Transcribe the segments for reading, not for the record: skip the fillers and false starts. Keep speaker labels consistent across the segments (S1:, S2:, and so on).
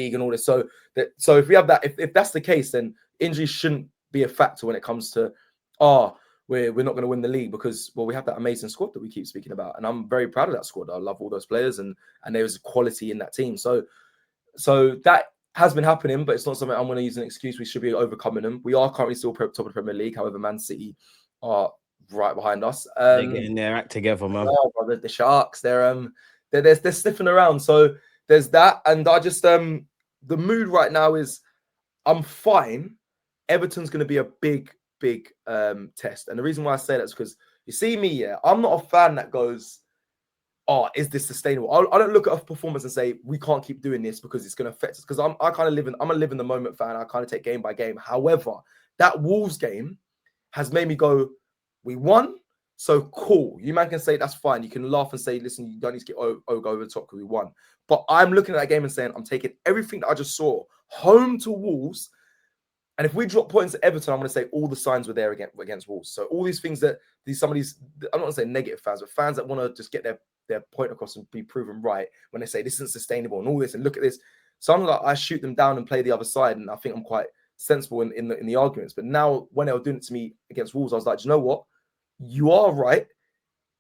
S1: league and all this. So if we have that, if that's the case, then injuries shouldn't be a factor when it comes to we're not going to win the league because we have that amazing squad that we keep speaking about, and I'm very proud of that squad. I love all those players, and there is quality in that team. So that has been happening, but it's not something I'm going to use an excuse. We should be overcoming them. We are currently still top of the Premier League. However, Man City are right behind us.
S2: They're getting their act together, man.
S1: The Sharks, they're sniffing around. So there's that, and I just the mood right now is I'm fine. Everton's going to be a big test, and the reason why I say that is because you see me, I'm not a fan that goes, is this sustainable? I don't look at a performance and say we can't keep doing this because it's going to affect us. Because I'm a live in the moment fan. I kind of take game by game. However, that Wolves game has made me go, we won, so cool. You man can say that's fine. You can laugh and say, listen, you don't need to get over the top because we won. But I'm looking at that game and saying, I'm taking everything that I just saw home to Wolves. And if we drop points at Everton, I'm going to say all the signs were there against Wolves. So all these things that I'm not going to say negative fans, but fans that want to just get their point across and be proven right when they say this isn't sustainable and all this and look at this. So I'm like, I shoot them down and play the other side, and I think I'm quite sensible in the arguments. But now when they were doing it to me against Wolves, I was like, do you know what? You are right,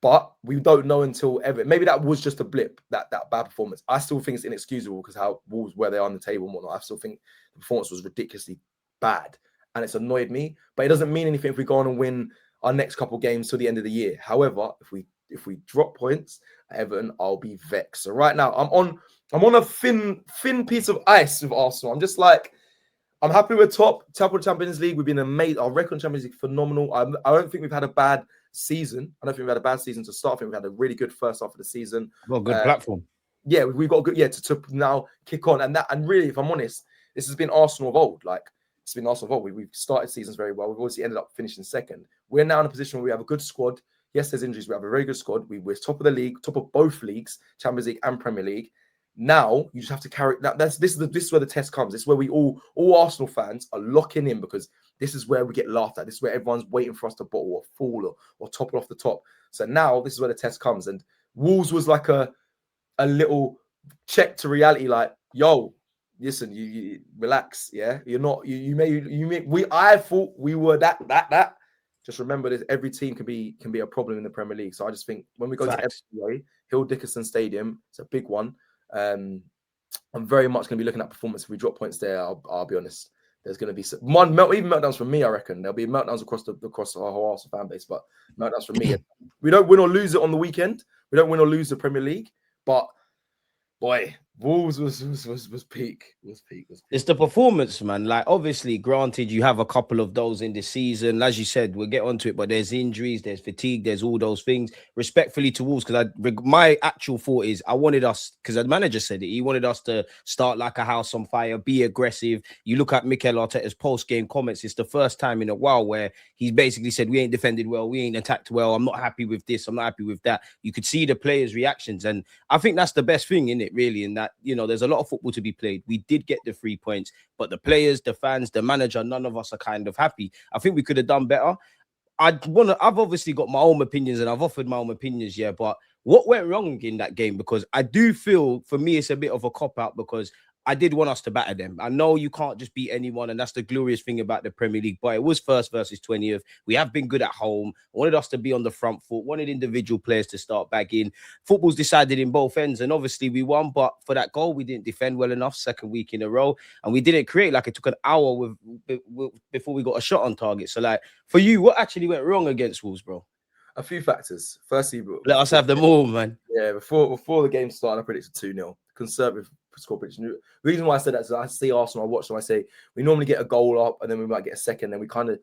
S1: but we don't know until Everton. Maybe that was just a blip, that bad performance. I still think it's inexcusable because how Wolves, where they are on the table and whatnot, I still think the performance was ridiculously bad and it's annoyed me. But it doesn't mean anything if we go on and win our next couple games till the end of the year. However, if we drop points at Everton, I'll be vexed. So right now, I'm on a thin piece of ice with Arsenal. I'm just like, I'm happy we're top of the Champions League. We've been amazing. Our record in Champions League phenomenal. I don't think we've had a bad season. I don't think we've had a bad season to start. I think we've had a really good first half of the season.
S2: Got a good platform.
S1: Yeah, we've got a good to now kick on. And really, if I'm honest, this has been Arsenal of old. Like, it's been Arsenal of old. We've started seasons very well. We've obviously ended up finishing second. We're now in a position where we have a good squad. Yes, there's injuries. We have a very good squad. We're top of the league, top of both leagues, Champions League and Premier League. Now you just have to carry that. This is where the test comes. This is where we all Arsenal fans are locking in, because this is where we get laughed at. This is where everyone's waiting for us to bottle or fall or topple off the top. So now this is where the test comes. And Wolves was like a little check to reality. Like, yo, listen, you relax. Yeah, you're not. You may. I thought we were that. Just remember this: every team can be a problem in the Premier League. So I just think when we go to FCA, Hill Dickinson Stadium, it's a big one. I'm very much going to be looking at performance. If we drop points there, I'll be honest. There's going to be even meltdowns from me. I reckon there'll be meltdowns across our whole Arsenal fan base, but meltdowns from me. We don't win or lose it on the weekend. We don't win or lose the Premier League, but boy, Wolves was peak.
S2: It's the performance, man. Like, obviously, granted, you have a couple of those in the season. As you said, we'll get onto it, but there's injuries, there's fatigue, there's all those things. Respectfully to Wolves, because my actual thought is I wanted us, because the manager said it, he wanted us to start like a house on fire, be aggressive. You look at Mikel Arteta's post-game comments, it's the first time in a while where he's basically said, we ain't defended well, we ain't attacked well, I'm not happy with this, I'm not happy with that. You could see the players' reactions, and I think that's the best thing, in it, really, in that, you know, there's a lot of football to be played. We did get the 3 points, but the players, the fans, the manager, none of us are kind of happy. I think we could have done better. I've obviously got my own opinions, and I've offered my own opinions, yeah, but what went wrong in that game? Because I do feel, for me, it's a bit of a cop-out, because I did want us to batter them. I know you can't just beat anyone, and that's the glorious thing about the Premier League, but it was first versus 20th. We have been good at home. I wanted us to be on the front foot, wanted individual players to start bagging. Football's decided in both ends, and obviously we won, but for that goal, we didn't defend well enough, second week in a row, and we didn't create. Like, it took an hour before we got a shot on target. So, like, for you, what actually went wrong against Wolves, bro?
S1: A few factors. Firstly,
S2: let us have them all, man.
S1: Yeah, before the game started, I predicted 2-0. Conservative score prediction. The reason why I said that is I see Arsenal, I watch them, I say we normally get a goal up and then we might get a second. Then we kind of,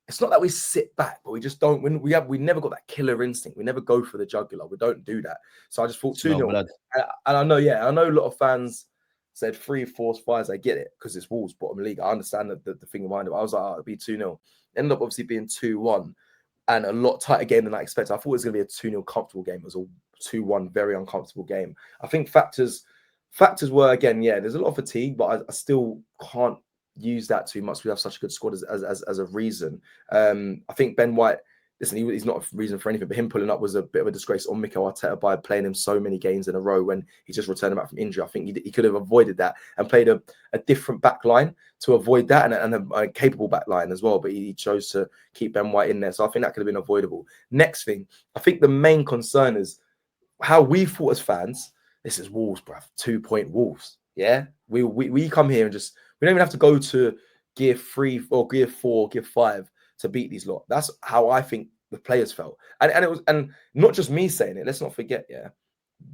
S1: it's not that we sit back, but we just don't. We never got that killer instinct. We never go for the jugular. We don't do that. So I just thought 2-0. And I know a lot of fans said 3-4 5s. I get it because it's Wolves bottom league. I understand the thing behind it. I was like, it'd be 2-0. Ended up obviously being 2-1. And a lot tighter game than I expected. I thought it was going to be a 2-0 comfortable game. It was a 2-1 very uncomfortable game. I think factors were, again, yeah, there's a lot of fatigue, but I still can't use that too much. We have such a good squad as a reason. I think Ben White listen, he's not a reason for anything, but him pulling up was a bit of a disgrace on Mikel Arteta by playing him so many games in a row when he just returned back from injury. I think he could have avoided that and played a different back line to avoid that, and a capable back line as well. But he chose to keep Ben White in there. So I think that could have been avoidable. Next thing, I think the main concern is how we thought as fans. This is Wolves, bruv. 2-point Wolves. Yeah, we come here and just, we don't even have to go to gear 3 or gear 4, gear 5 to beat these lot. That's how I think the players felt, and it was, and not just me saying it. Let's not forget, yeah,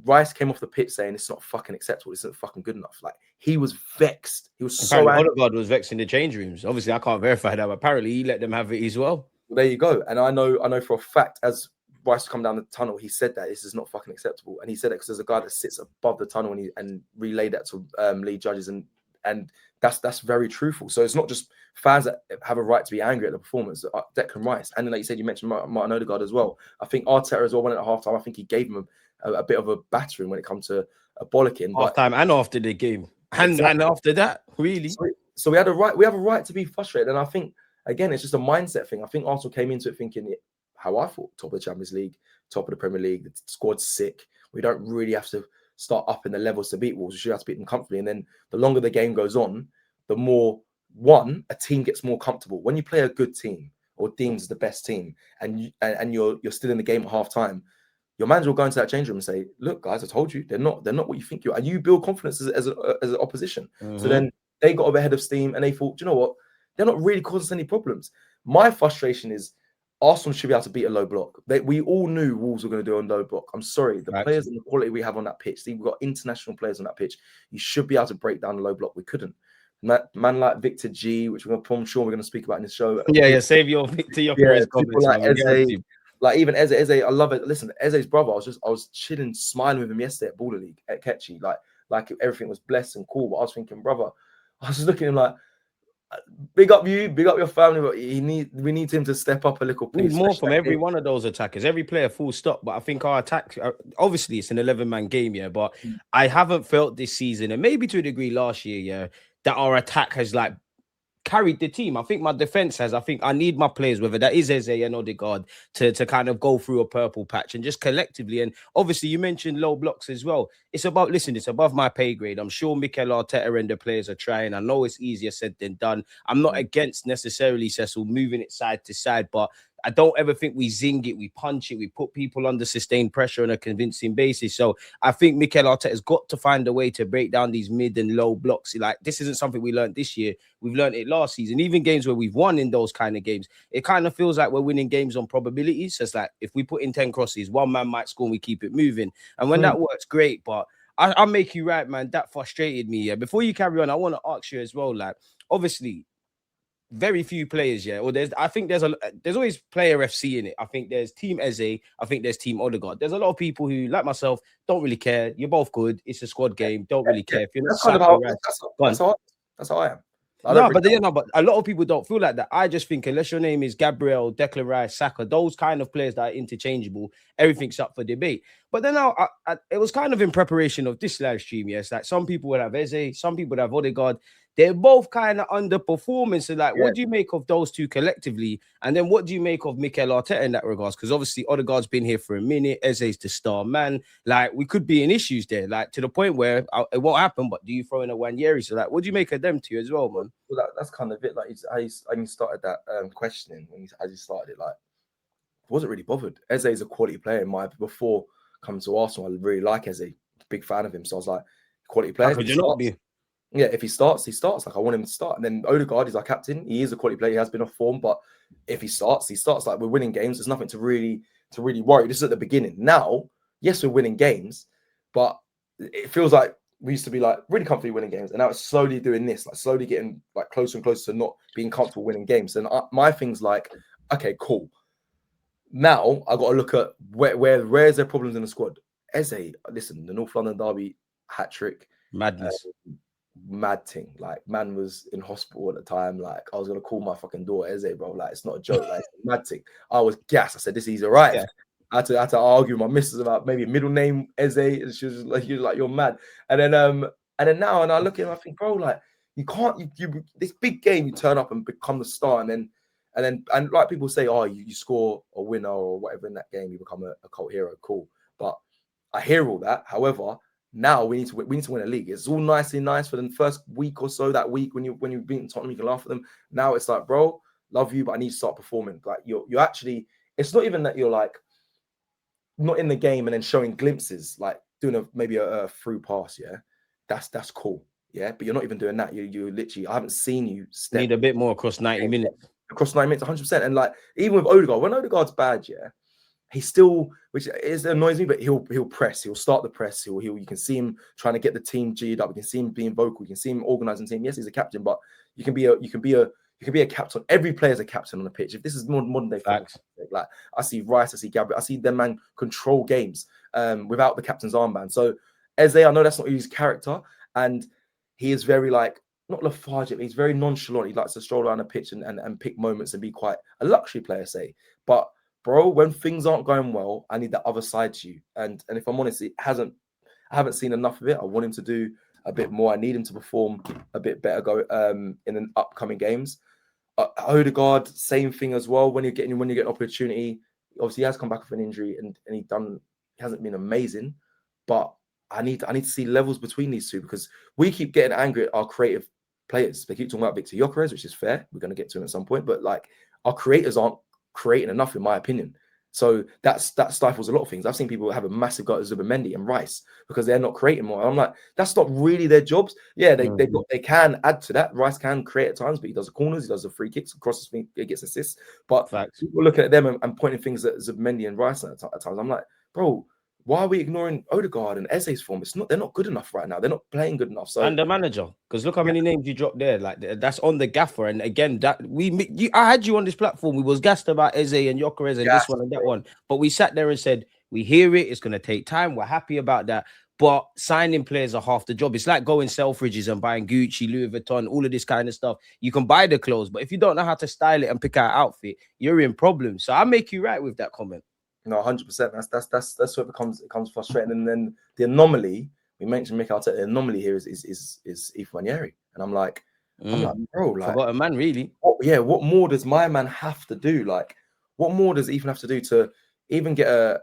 S1: Rice came off the pitch saying it's not fucking acceptable. This isn't fucking good enough. Like, he was vexed. He was so angry.
S2: Odegaard was vexed in the change rooms. Obviously, I can't verify that, but apparently he let them have it as well.
S1: There you go. And I know for a fact, as Rice come down the tunnel, he said that this is not fucking acceptable, and he said it because there's a guy that sits above the tunnel and relayed that to lead judges, and that's very truthful. So it's not just fans that have a right to be angry at the performance. Declan Rice, and then like you said, you mentioned Martin Odegaard as well. I think Arteta as well went at halftime. I think he gave him a bit of a battering when it comes to a bollocking.
S2: Halftime and after the game, and after that, really.
S1: So we have a right to be frustrated, and I think again it's just a mindset thing. I think Arsenal came into it thinking how I thought: top of the Champions League, top of the Premier League. The squad's sick. We don't really have to start up in the levels to beat Wolves. We should have to beat them comfortably. And then the longer the game goes on, the more a team gets more comfortable. When you play a good team, or teams the best team, and you're still in the game at half time, your manager will go into that change room and say, "Look, guys, I told you they're not what you think you are." And you build confidence as an opposition. Mm-hmm. So then they got a bit ahead of steam, and they thought, "Do you know what? They're not really causing us any problems." My frustration is Arsenal should be able to beat a low block. We all knew Wolves were going to do a low block. I'm sorry, the players and the quality we have on that pitch. See, we've got international players on that pitch. You should be able to break down a low block. We couldn't. Man like Victor G, which I'm sure we're going to speak about in this show.
S2: Yeah, save your Victor, your comments.
S1: Like Eze, like even Eze, I love it. Listen, Eze's brother, I was chilling, smiling with him yesterday at Baller League at Ketchy. Like everything was blessed and cool. But I was thinking, brother, I was just looking at him like, big up you, big up your family, but we need him to step up a little, please.
S2: More from every one of those attackers, every player, full stop. But I think our attack, obviously, it's an 11-man game, yeah. But I haven't felt this season, and maybe to a degree last year, yeah, that our attack has like carried the team. I think my defense has. I think I need my players, whether that is Eze and Odegaard, to kind of go through a purple patch and just collectively. And obviously, you mentioned low blocks as well. It's about, listen, it's above my pay grade. I'm sure Mikel Arteta and the players are trying. I know it's easier said than done. I'm not against necessarily, Cecil, moving it side to side, but I don't ever think we zing it, we punch it, we put people under sustained pressure on a convincing basis. So I think Mikel Arteta has got to find a way to break down these mid and low blocks. Like, this isn't something we learned this year. We've learned it last season. Even games where we've won in those kind of games, it kind of feels like we're winning games on probabilities. So it's like, if we put in 10 crosses, one man might score and we keep it moving. And when that works, great. But I'll make you right, man. That frustrated me. Yeah. Before you carry on, I want to ask you as well, like, obviously, very few players, yeah. Or I think there's always player FC in it. I think there's Team Eze. I think there's Team Odegaard. There's a lot of people who, like myself, don't really care. You're both good. It's a squad game. Don't really care. If you're not
S1: that's how I am.
S2: But a lot of people don't feel like that. I just think unless your name is Gabriel, Declan Rice, Saka, those kind of players that are interchangeable, everything's up for debate. But then it was kind of in preparation of this live stream. Yes, like some people would have Eze, some people would have Odegaard. They're both kind of underperforming. So, like, what do you make of those two collectively? And then what do you make of Mikel Arteta in that regards? Because obviously Odegaard's been here for a minute. Eze's the star man. Like, we could be in issues there, like to the point where it won't happen. But do you throw in a Wanyeri? So, like, what do you make of them two as well, man?
S1: Well, that's kind of it. Like, I started that questioning as you started it. Like, I wasn't really bothered. Eze is a quality player. Before coming to Arsenal, I really like Eze. Big fan of him. So I was like, quality player.
S2: How could you not be?
S1: Yeah, if he starts, he starts. Like, I want him to start. And then Odegaard is our captain. He is a quality player. He has been off form, but if he starts, he starts. Like, we're winning games. There's nothing to really worry. This is at the beginning. Now, yes, we're winning games, but it feels like we used to be like really comfortably winning games, and now it's slowly doing this, like slowly getting like closer and closer to not being comfortable winning games. And my thing's like, okay, cool. Now I got to look at where's there problems in the squad. Eze, listen, the North London derby hat trick,
S2: madness.
S1: Mad thing. Like, man was in hospital at the time. Like, I was gonna call my fucking door, Eze, bro. Like, it's not a joke. Like, it's a mad thing. I was gassed. I said, "This is arrived." Yeah. I had to argue with my missus about maybe a middle name Eze, and she was like, "You're mad." And then now, and I look at him, I think, bro, like, you can't. You this big game, you turn up and become the star, and And like people say, oh, you score a winner or whatever in that game, you become a cult hero. Cool, but I hear all that. However, now we need to win a league. It's all nicely nice for the first week or so. That week when you've beaten Tottenham, you can laugh at them. Now it's like, bro, love you, but I need to start performing. Like you're actually. It's not even that you're like not in the game and then showing glimpses, like doing maybe a through pass. Yeah, that's cool. Yeah, but you're not even doing that. You literally. I haven't seen you
S2: need a bit more across 90 minutes.
S1: Across 9 minutes, 100%. And like even with Odegaard, when Odegaard's bad, yeah. He still, which is annoys me, but he'll press. He'll start the press. You can see him trying to get the team G'd up. You can see him being vocal. You can see him organizing the team. Yes, he's a captain, but you can be a captain. Every player is a captain on the pitch. If this is modern day football, like I see Rice, I see Gabriel, I see them man control games without the captain's armband. So Eze, I know that's not his character, and he is very like not lethargic. He's very nonchalant. He likes to stroll around the pitch and pick moments and be quite a luxury player, say, but. Bro, when things aren't going well, I need that other side to you. And if I'm honest, I haven't seen enough of it. I want him to do a bit more. I need him to perform a bit better in the upcoming games. Odegaard, same thing as well. When you get an opportunity, obviously he has come back with an injury and he hasn't been amazing. But I need to see levels between these two because we keep getting angry at our creative players. They keep talking about Victor Gyökeres, which is fair. We're going to get to him at some point. But like our creators aren't creating enough, in my opinion. So that stifles a lot of things. I've seen people have a massive go at Zubimendi and Rice because they're not creating more. I'm like, that's not really their jobs. Yeah, they can add to that. Rice can create at times, but he does the corners, he does the free kicks, crosses, he gets assists. But people looking at them and pointing things at Zubimendi and Rice at times. I'm like, bro, why are we ignoring Odegaard and Eze's form? They're not good enough right now. They're not playing good enough. So
S2: and the manager, because look how many names you dropped there. Like that's on the gaffer. And again, I had you on this platform. We was gassed about Eze and Gyökeres and this one and that one, but we sat there and said we hear it. It's going to take time. We're happy about that. But signing players are half the job. It's like going Selfridges and buying Gucci, Louis Vuitton, all of this kind of stuff. You can buy the clothes, but if you don't know how to style it and pick out an outfit, you're in problems. So I make you right with that comment.
S1: No, 100%. That's what it becomes frustrating. And then the anomaly we mentioned, Mikel Arteta. The anomaly here is Ethan Nwaneri, and I'm like, bro, like,
S2: forgot a man, really.
S1: What more does my man have to do? Like, what more does Ethan have to do to even get a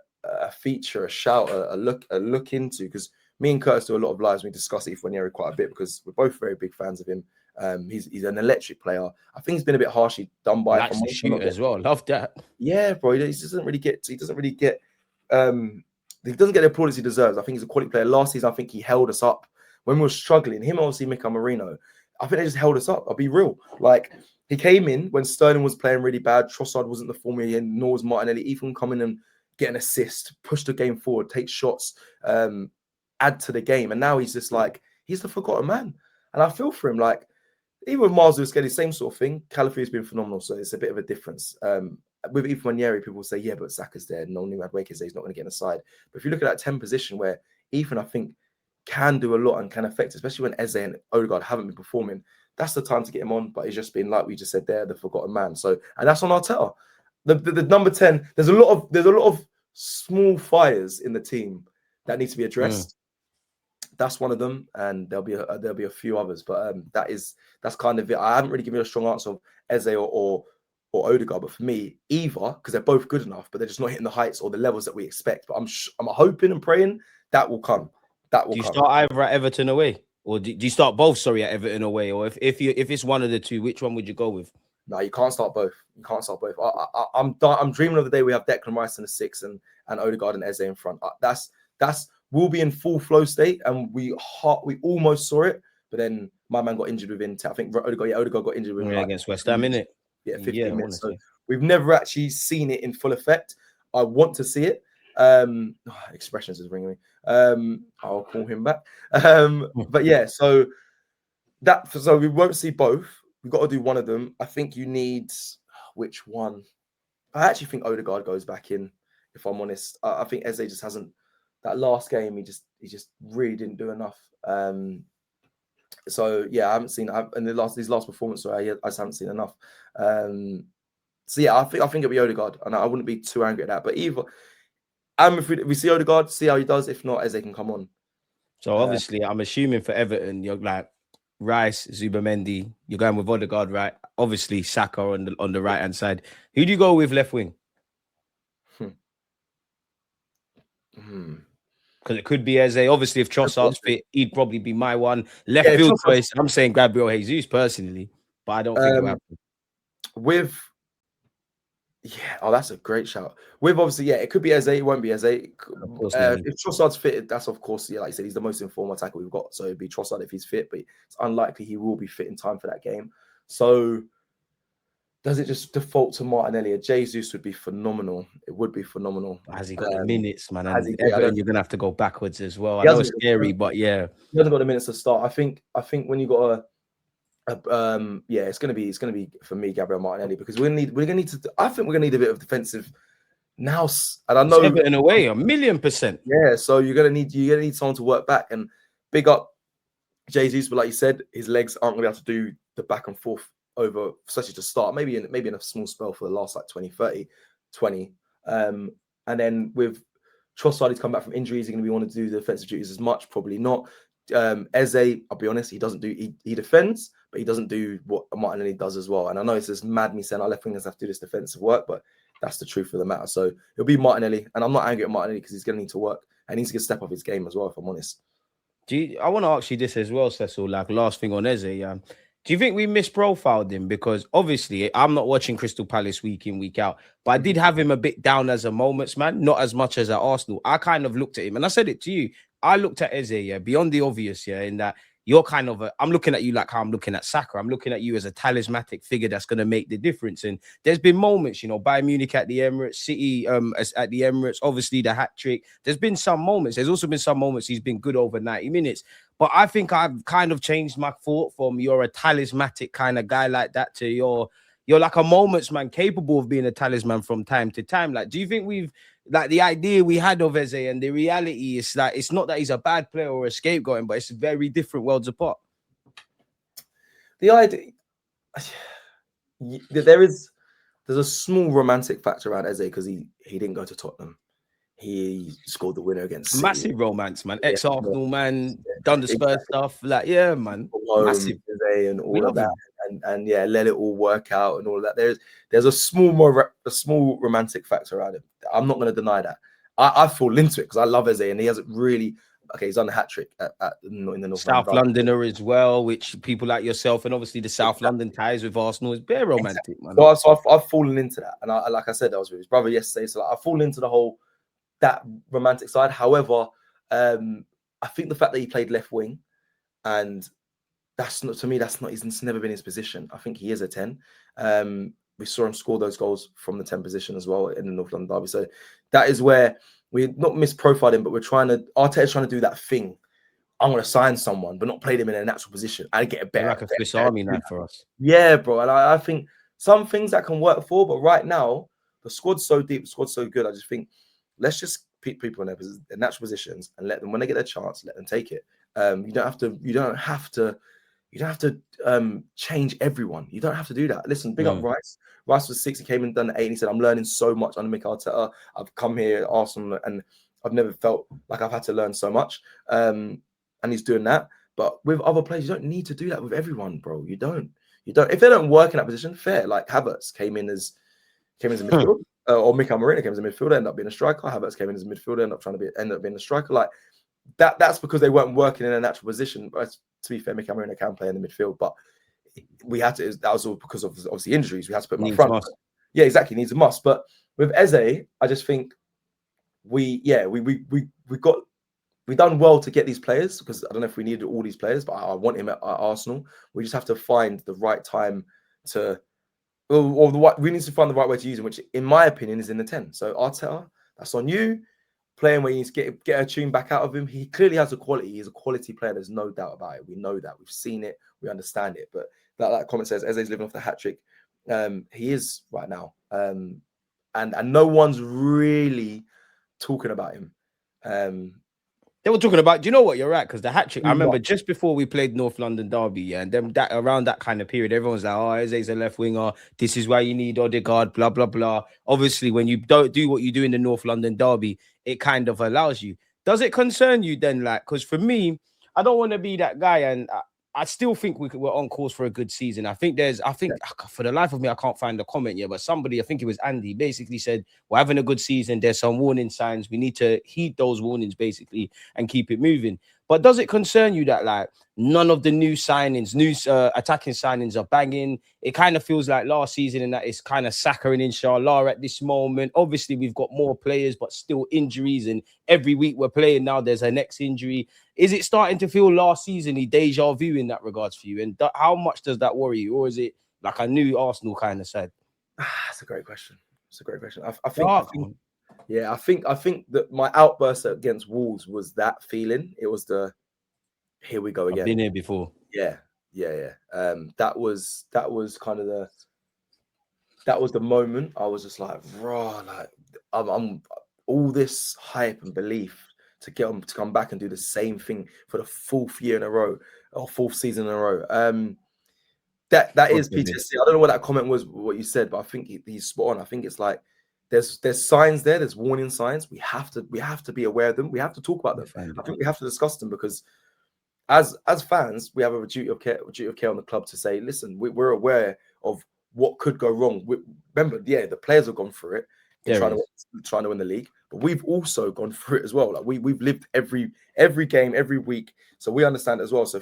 S1: feature, a shout, a look into? Because me and Curtis do a lot of lives. We discuss Ethan Nwaneri quite a bit because we're both very big fans of him. He's an electric player. I think he's been a bit harshly done by.
S2: Likes to shoot as well. Love that.
S1: Yeah, bro. He doesn't really get. He doesn't get the plaudits he deserves. I think he's a quality player. Last season, I think he held us up when we were struggling. Him, obviously, Mikel Marino. I think they just held us up. I'll be real. Like he came in when Sterling was playing really bad. Trossard wasn't the form he had, nor was Martinelli. Ethan come in and get an assist, push the game forward, take shots, add to the game, and now he's just like he's the forgotten man. And I feel for him. Like. Even with Miles Lewis Kelly, same sort of thing. Calafiori's been phenomenal, so it's a bit of a difference. With Ethan Nwaneri, people say, yeah, but Saka's there. No new Madueke says he's not going to get in the side. But if you look at that 10 position where Ethan, I think, can do a lot and can affect, especially when Eze and Odegaard haven't been performing, that's the time to get him on. But he's just been, like we just said there, the forgotten man. So, and that's on Arteta. The number 10, there's a lot of small fires in the team that need to be addressed. That's one of them, and there'll be a few others, but that's kind of it. I haven't really given you a strong answer of Eze or Odegaard, but for me, either because they're both good enough, but they're just not hitting the heights or the levels that we expect. But I'm hoping and praying that will come. Do
S2: you start either at Everton away, or do you start both? Sorry, at Everton away, or if it's one of the two, which one would you go with?
S1: No, you can't start both. I'm dreaming of the day we have Declan Rice in the 6 and Odegaard and Eze in front. We'll be in full flow state, and we almost saw it, but then my man got injured within. I think Odegaard got injured within
S2: against West Ham, innit?
S1: Yeah, 15 minutes. So we've never actually seen it in full effect. I want to see it. Expressions is ringing me. I'll call him back. But yeah, so we won't see both. We've got to do one of them. I think you need which one? I actually think Odegaard goes back in. If I'm honest, I think Eze just hasn't. That last game, he just really didn't do enough. So yeah, I haven't seen in these last performances. I just haven't seen enough. So yeah, I think it'll be Odegaard, and I wouldn't be too angry at that. But either, if we see Odegaard, see how he does. If not, Eze can come on.
S2: So obviously, I'm assuming for Everton, you're like Rice, Zubamendi. You're going with Odegaard, right? Obviously, Saka on the right hand side. Who do you go with left wing? Because it could be Eze. Obviously, if Trossard's fit, he'd probably be my one. Left field choice, I'm saying Gabriel Jesus personally, but I don't think it'll happen.
S1: With that's a great shout. With obviously, it could be Eze, it won't be Eze. If Trossard's fit, that's of course, like I said, he's the most informed attacker we've got. So it'd be Trossard if he's fit, but it's unlikely he will be fit in time for that game. So does it just default to Martinelli? Jesus would be phenomenal. It would be phenomenal.
S2: Has he got the minutes, man? And Everton, you're gonna have to go backwards as well. I know it's scary, but
S1: he hasn't got the minutes to start. I think when you got it's gonna be for me Gabriel Martinelli, because I think we're gonna need a bit of defensive now. And I know
S2: Everton away 1,000,000%.
S1: Yeah, so you're gonna need someone to work back, and big up Jesus, but like you said, his legs aren't gonna be able to do the back and forth over, especially to start, maybe in a small spell for the last like 20. And then with Trossard, he's come back from injuries. He's going to be wanting to do the defensive duties as much, probably not. Eze, I'll be honest, he defends, but he doesn't do what Martinelli does as well. And I know it's just mad me saying our left wingers have to do this defensive work, but that's the truth of the matter. So it'll be Martinelli, and I'm not angry at Martinelli because he's going to need to work and he needs to step up his game as well, if I'm honest.
S2: I want to ask you this as well, Cecil, like last thing on Eze. Do you think we misprofiled him? Because obviously I'm not watching Crystal Palace week in, week out, but I did have him a bit down as a moments man, not as much as at Arsenal. I kind of looked at him, and I said it to you. I looked at Eze, beyond the obvious, in that you're kind of I'm looking at you like how I'm looking at Saka. I'm looking at you as a talismanic figure that's going to make the difference. And there's been moments, Bayern Munich at the Emirates, City at the Emirates, obviously the hat trick. There's been some moments. There's also been some moments he's been good over 90 minutes. But I think I've kind of changed my thought from you're a talismanic kind of guy like that to you're like a moments man, capable of being a talisman from time to time. Like, do you think we've like the idea we had of Eze and the reality is like it's not that he's a bad player or a scapegoat, but it's very different worlds apart?
S1: The idea there's a small romantic factor around Eze because he didn't go to Tottenham. He scored the winner against City.
S2: Massive romance, man. Ex-Arsenal man, done the Spurs stuff. Like, yeah, man. Massive.
S1: And all of that. And let it all work out and all of that. There's a small romantic factor around it. I'm not going to deny that. I fall into it because I love Eze, and he hasn't really. Okay, he's done the hat trick in the North
S2: South Londoner as well, which people like yourself and obviously the South London ties with Arsenal is very romantic, man.
S1: So I've fallen into that, and like I said, I was with his brother yesterday, so I've fallen into the whole that romantic side. However, I think the fact that he played left wing, and that's not, to me, he's never been his position. I think he is a 10. We saw him score those goals from the 10 position as well in the North London derby. So that is where we're not misprofiled him, but Arteta's trying to do that thing. I'm going to sign someone, but not play them in a natural position and get a better.
S2: Like a Swiss Army knife for us.
S1: Yeah, bro. And I think some things that can work for, but right now, the squad's so deep, the squad's so good. I just think let's just pick people in their natural positions and let them, when they get their chance, let them take it. You don't have to change everyone. You don't have to do that. Listen, big up Rice. Rice was 6. He came and done 8. And he said, "I'm learning so much under Mikel Arteta. I've come here at Arsenal and I've never felt like I've had to learn so much." And he's doing that. But with other players, you don't need to do that with everyone, bro. You don't. If they don't work in that position, fair. Like Havertz came in as a midfielder, or Mikel Marino came as a midfielder, ended up being a striker. Havertz came in as a midfielder, ended up being a striker. Like that's because they weren't working in a natural position. But to be fair, Mikel Marino can play in the midfield, but we had to. That was all because of obviously injuries. We had to put him up front. Yeah, exactly. Needs a must. But with Eze, I just think we done well to get these players, because I don't know if we needed all these players, but I want him at Arsenal. We just have to find the right time we need to find the right way to use him, which in my opinion is in the 10. So Arteta, that's on you. Playing where you need to get a tune back out of him. He clearly has a quality. He's a quality player. There's no doubt about it. We know that. We've seen it. We understand it. But that comment says Eze's living off the hat trick. He is right now. And no one's really talking about him.
S2: They were talking about, do you know what? You're right, because the hat trick, I remember just before we played North London derby, and then around that kind of period, everyone's like, "Oh, Eze's a left winger. This is why you need Odegaard, blah, blah, blah." Obviously, when you don't do what you do in the North London derby, it kind of allows you. Does it concern you then? Like, because for me, I don't want to be that guy, and I still think we're on course for a good season. I think for the life of me, I can't find the comment yet, but somebody, I think it was Andy, basically said, we're having a good season. There's some warning signs. We need to heed those warnings basically and keep it moving. But does it concern you that like none of the new signings, attacking signings are banging? It kind of feels like last season and that it's kind of Saka and Inshallah at this moment. Obviously, we've got more players, but still injuries. And every week we're playing now, there's a next injury. Is it starting to feel last season-y deja vu in that regards for you? And how much does that worry you? Or is it like a new Arsenal kind of side?
S1: That's a great question. It's a great question. I think that my outburst against Wolves was that feeling. It was the here we go again.
S2: I've been here before.
S1: Yeah. That was kind of the moment. I was just like, raw, like I'm all this hype and belief to get them to come back and do the same thing for the fourth year in a row or fourth season in a row. That is PTSD. I don't know what that comment was, what you said, but I think he's spot on. I think it's like there's signs there, there's warning signs. We have to be aware of them. We have to talk about them. I think we have to discuss them because as fans, we have a duty of care on the club to say, listen, we're aware of what could go wrong. Remember, the players have gone through it trying to win the league, but we've also gone through it as well. Like we've lived every game, every week, so we understand it as well. So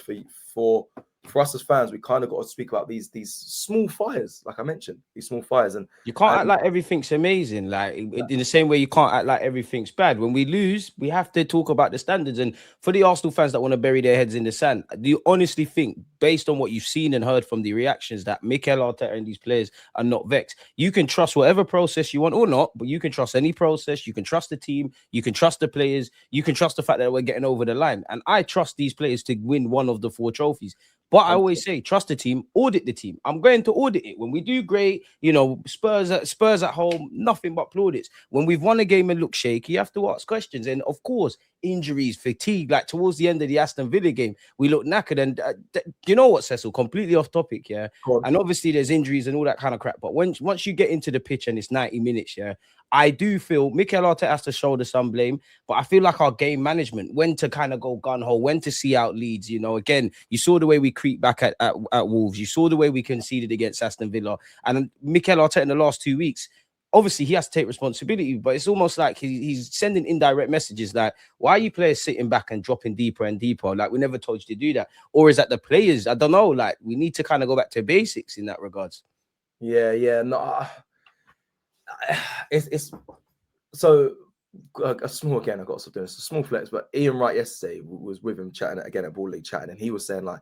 S1: for us as fans, we kind of got to speak about these small fires, like I mentioned, these small fires. And
S2: you can't act like everything's amazing. Like in the same way, you can't act like everything's bad. When we lose, we have to talk about the standards. And for the Arsenal fans that want to bury their heads in the sand, do you honestly think, based on what you've seen and heard from the reactions, that Mikel Arteta and these players are not vexed? You can trust whatever process you want or not, but you can trust any process. You can trust the team. You can trust the players. You can trust the fact that we're getting over the line. And I trust these players to win one of the 4 trophies. But I always say, trust the team, audit the team. I'm going to audit it. When we do great, Spurs at home, nothing but plaudits. When we've won a game and look shaky, you have to ask questions. And of course, injuries, fatigue, like towards the end of the Aston Villa game, we look knackered. And you know what, Cecil, completely off topic, yeah? And obviously there's injuries and all that kind of crap. But once you get into the pitch and it's 90 minutes, yeah, I do feel Mikel Arteta has to shoulder some blame, but I feel like our game management, when to kind of go gun-ho, when to see out leads, again, you saw the way we creep back at Wolves. You saw the way we conceded against Aston Villa. And Mikel Arteta in the last 2 weeks, obviously he has to take responsibility, but it's almost like he's sending indirect messages like, why are you players sitting back and dropping deeper and deeper? Like, we never told you to do that. Or is that the players? I don't know. Like, we need to kind of go back to basics in that regards.
S1: Yeah. No, it's so a small, again, I got something. It's a small flex, but Ian Wright yesterday was with him chatting again at Ball League chatting, and he was saying like,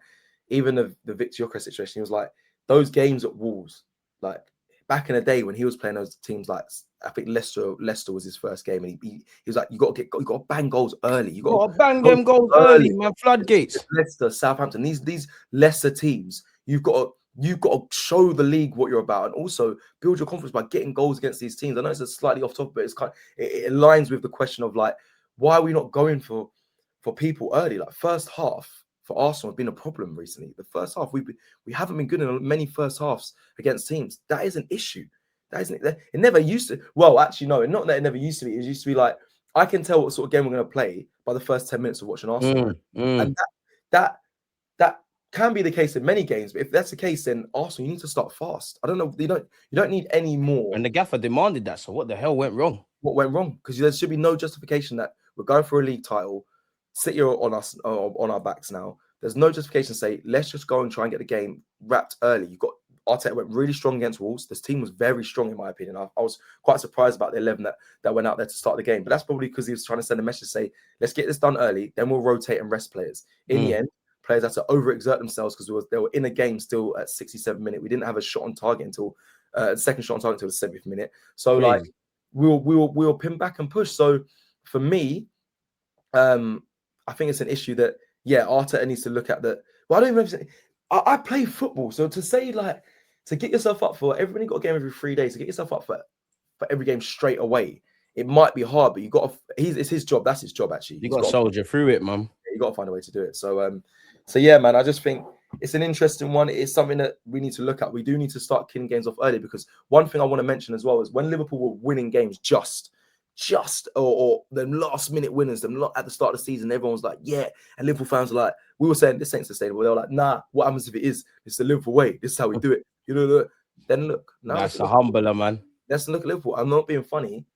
S1: even the Victor Gyökeres situation, he was like, those games at Wolves, like back in the day when he was playing those teams, like I think Leicester was his first game, and he was like, you got to bang goals early. You got to
S2: bang them goals early, man. Floodgates.
S1: Leicester, Southampton, these lesser teams, you've got to show the league what you're about, and also build your confidence by getting goals against these teams. I know it's a slightly off topic, but it aligns with the question of like, why are we not going for people early? Like first half for Arsenal has been a problem recently. The first half we haven't been good in many first halves against teams. That is an issue. It never used to. Well, actually, no, not that it never used to be. It used to be like, I can tell what sort of game we're going to play by the first 10 minutes of watching Arsenal, and that can be the case in many games, but if that's the case, then Arsenal, you need to start fast. I don't know. You don't need any more.
S2: And the gaffer demanded that. So what the hell went wrong?
S1: What went wrong? Because there should be no justification that we're going for a league title, sit here on us on our backs now. There's no justification to say, let's just go and try and get the game wrapped early. You got Arteta went really strong against Wolves. This team was very strong, in my opinion. I was quite surprised about the 11 that went out there to start the game, but that's probably because he was trying to send a message to say, let's get this done early, then we'll rotate and rest players. In the end, players had to overexert themselves because they were in a game still at 67 minutes. We didn't have a shot on target until second shot on target until the 70th minute. So like we will pin back and push. So for me, I think it's an issue that Arteta needs to look at. That. Well, I don't even. I play football, so to say like to get yourself up for everybody got a game every 3 days. To get yourself up for every game straight away, it might be hard, but you got to. It's his job. That's his job actually.
S2: You got to soldier through it, man.
S1: You got to find a way to do it. So yeah, man, I just think it's an interesting one. It's something that we need to look at. We do need to start killing games off early, because one thing I want to mention as well is when Liverpool were winning games or the last minute winners, them at the start of the season, everyone was like, yeah, and Liverpool fans were like, we were saying this ain't sustainable. They were like, nah, what happens if it is? It's the Liverpool way. This is how we do it. Then look. Now
S2: That's a humbler, man.
S1: Let's look at Liverpool. I'm not being funny.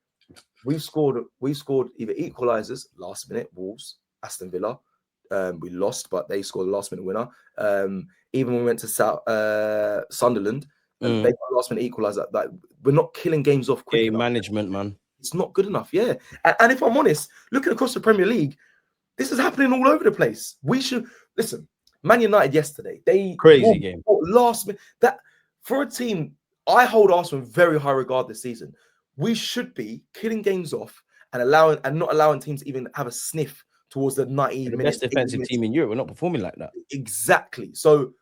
S1: We scored either equalizers last minute, Wolves, Aston Villa. We lost, but they scored a last minute winner. Even when we went to Sunderland, and they got last minute equalizer. Like, we're not killing games off quick enough.
S2: Management, man.
S1: It's not good enough. Yeah. And if I'm honest, looking across the Premier League, this is happening all over the place. We should listen. Man United yesterday, they
S2: crazy game
S1: last minute. That for a team, I hold Arsenal in very high regard this season. We should be killing games off and not allowing teams to even have a sniff towards the 90 minutes.
S2: The best defensive team in Europe. We're not performing like that.
S1: Exactly. So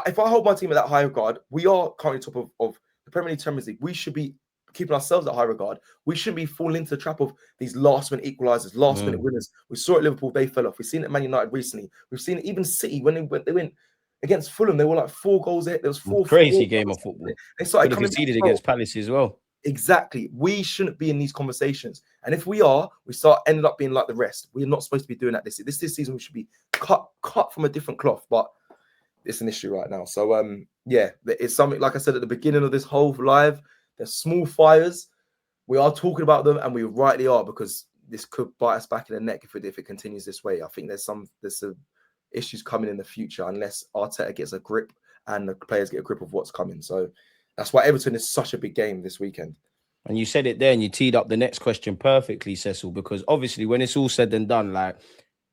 S1: if I hold my team at that high regard, we are currently top of the Premier League, Champions League. We should be keeping ourselves at high regard. We shouldn't be falling into the trap of these last minute equalizers, last minute winners. We saw it at Liverpool, they fell off. We've seen it at Man United recently. We've seen it even City when they went against Fulham. They were like 4 goals ahead. There was
S2: crazy game of football.
S1: They started
S2: conceded against Palace as well.
S1: Exactly. We shouldn't be in these conversations. And if we are, we ended up being like the rest. We're not supposed to be doing that this season. We should be cut from a different cloth, but it's an issue right now. So yeah, it's something, like I said at the beginning of this whole live, there's small fires. We are talking about them, and we rightly are, because this could bite us back in the neck if it continues this way. I think there's some issues coming in the future unless Arteta gets a grip and the players get a grip of what's coming. So that's why Everton is such a big game this weekend.
S2: And you said it there, and you teed up the next question perfectly, Cecil, because obviously when it's all said and done, like,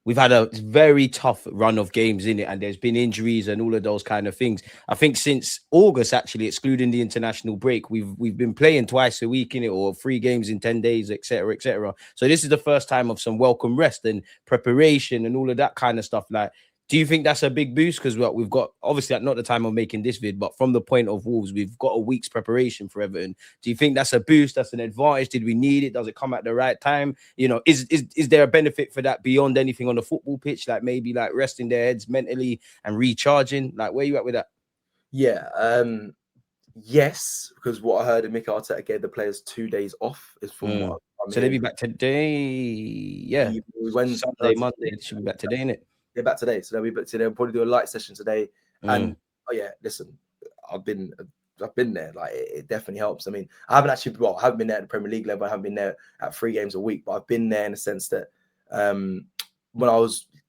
S2: we've had a very tough run of games in it, and there's been injuries and all of those kind of things. I think since August, actually, excluding the international break, we've been playing twice a week in it, or 3 games in 10 days, etc., etc. So this is the first time of some welcome rest and preparation and all of that kind of stuff. Like, do you think that's a big boost? Because we've got, obviously at not the time of making this vid, but from the point of Wolves, we've got a week's preparation for Everton. Do you think that's a boost? That's an advantage? Did we need it? Does it come at the right time? You know, is there a benefit for that beyond anything on the football pitch? Like maybe like resting their heads mentally and recharging? Like, where are you at with that?
S1: Yeah, yes, because what I heard in Mikel Arteta gave the players 2 days off is from what I'm
S2: so they'll be back today. Yeah, Sunday, Monday, they should be back today, innit?
S1: They're back today, so they'll probably do a light session today. And oh yeah, listen, I've been there. Like, it definitely helps. I mean, I haven't been there at the Premier League level. I haven't been there at 3 games a week, but I've been there in the sense that when I was